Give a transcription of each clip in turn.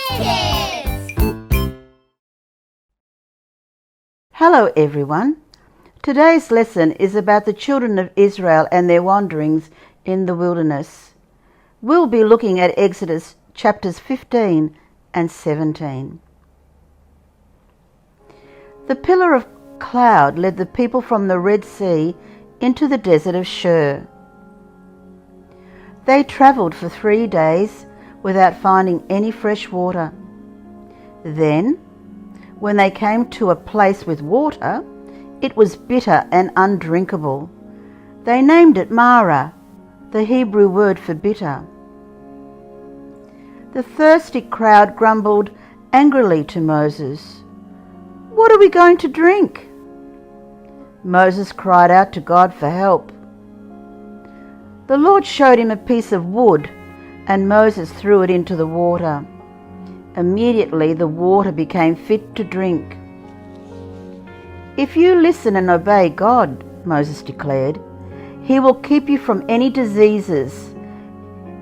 Kids! Hello everyone. Today's lesson is about the children of Israel and their wanderings in the wilderness. We'll be looking at Exodus chapters 15 and 17. The pillar of cloud led the people from the Red Sea into the desert of Shur. They travelled for 3 days without finding any fresh water. Then, when they came to a place with water, it was bitter and undrinkable. They named it Marah, the Hebrew word for bitter. The thirsty crowd grumbled angrily to Moses. "What are we going to drink?" Moses cried out to God for help. The Lord showed him a piece of wood, and Moses threw it into the water. Immediately the water became fit to drink. "If you listen and obey God," Moses declared, "He will keep you from any diseases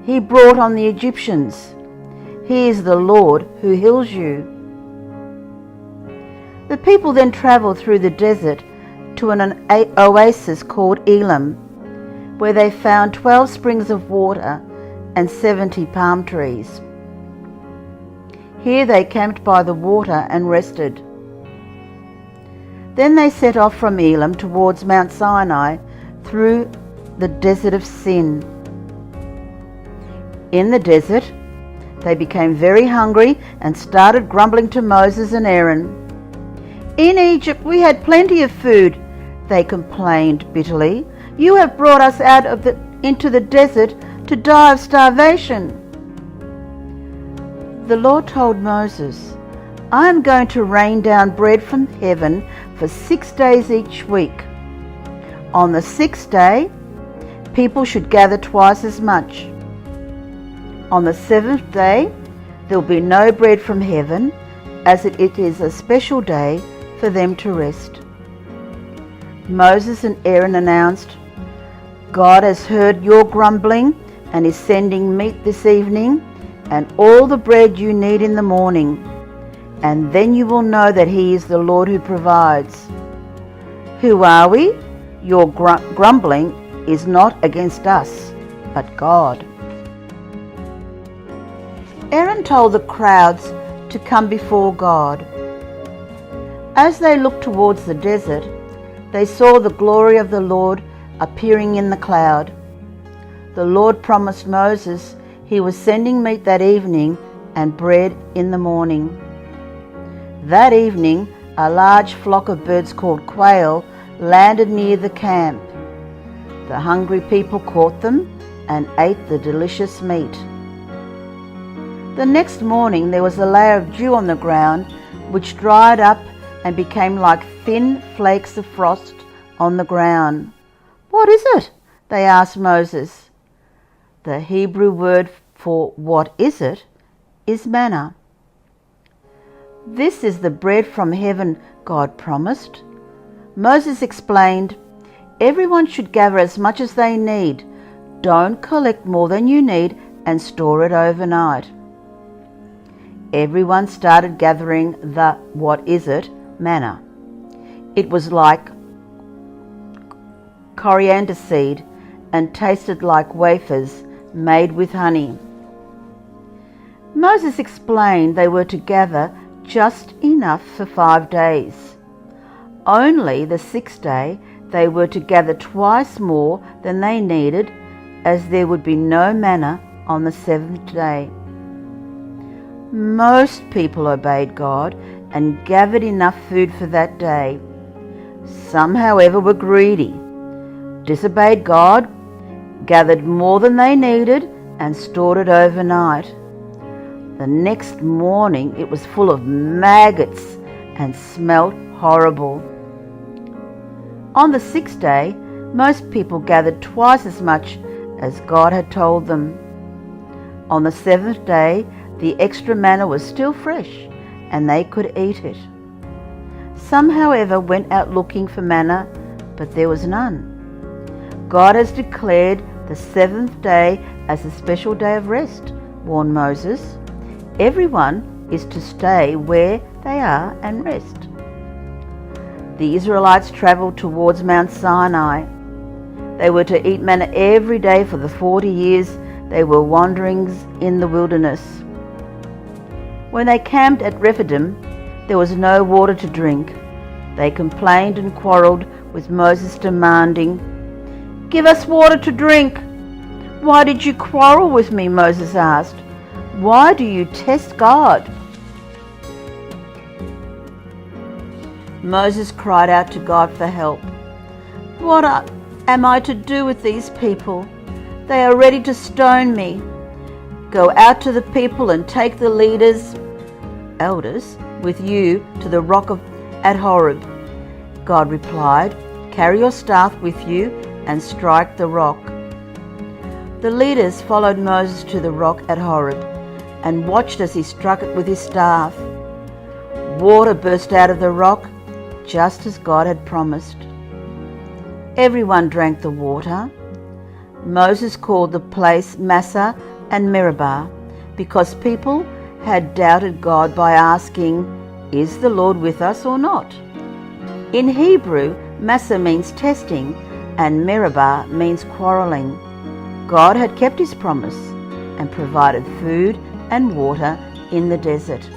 He brought on the Egyptians. He is the Lord who heals you." The people then travelled through the desert to an oasis called Elim, where they found 12 springs of water and 70 palm trees. Here they camped by the water and rested. Then they set off from Elim towards Mount Sinai through the desert of Sin. In the desert, they became very hungry and started grumbling to Moses and Aaron. "In Egypt we had plenty of food," they complained bitterly. "You have brought us out into the desert to die of starvation." The Lord told Moses, "I am going to rain down bread from heaven for 6 days each week. On the 6th day, people should gather twice as much. On the 7th day, there will be no bread from heaven, as it is a special day for them to rest." Moses and Aaron announced, "God has heard your grumbling and is sending meat this evening and all the bread you need in the morning, and then you will know that He is the Lord who provides. Who are we? Your grumbling is not against us, but God." Aaron told the crowds to come before God. As they looked towards the desert, they saw the glory of the Lord appearing in the cloud. The Lord promised Moses He was sending meat that evening and bread in the morning. That evening, a large flock of birds called quail landed near the camp. The hungry people caught them and ate the delicious meat. The next morning there was a layer of dew on the ground, which dried up and became like thin flakes of frost on the ground. "What is it?" they asked Moses. The Hebrew word for "what is it" is manna. "This is the bread from heaven God promised." Moses explained, "Everyone should gather as much as they need. Don't collect more than you need and store it overnight." Everyone started gathering the "what is it" manna. It was like coriander seed and tasted like wafers made with honey. Moses explained they were to gather just enough for 5 days. Only the 6th day they were to gather twice more than they needed, as there would be no manna on the 7th day. Most people obeyed God and gathered enough food for that day. Some, however, were greedy, disobeyed God, gathered more than they needed, and stored it overnight. The next morning it was full of maggots and smelt horrible. On the 6th day, most people gathered twice as much as God had told them. On the 7th day, the extra manna was still fresh, and they could eat it. Some, however, went out looking for manna, but there was none. God has declared the 7th day as a special day of rest, warned Moses. Everyone is to stay where they are and rest. The Israelites travelled towards Mount Sinai. They were to eat manna every day for the 40 years they were wandering in the wilderness. When they camped at Rephidim, there was no water to drink. They complained and quarrelled with Moses, demanding, "Give us water to drink." "Why did you quarrel with me?" Moses asked. "Why do you test God?" Moses cried out to God for help. "What am I to do with these people? They are ready to stone me." "Go out to the people and take the elders, with you to the rock at Horeb." God replied, "Carry your staff with you and strike the rock." The leaders followed Moses to the rock at Horeb and watched as he struck it with his staff. Water burst out of the rock, just as God had promised. Everyone drank the water. Moses called the place Massah and Meribah because people had doubted God by asking, "Is the Lord with us or not?" In Hebrew, Massah means testing and Meribah means quarrelling. God had kept his promise and provided food and water in the desert.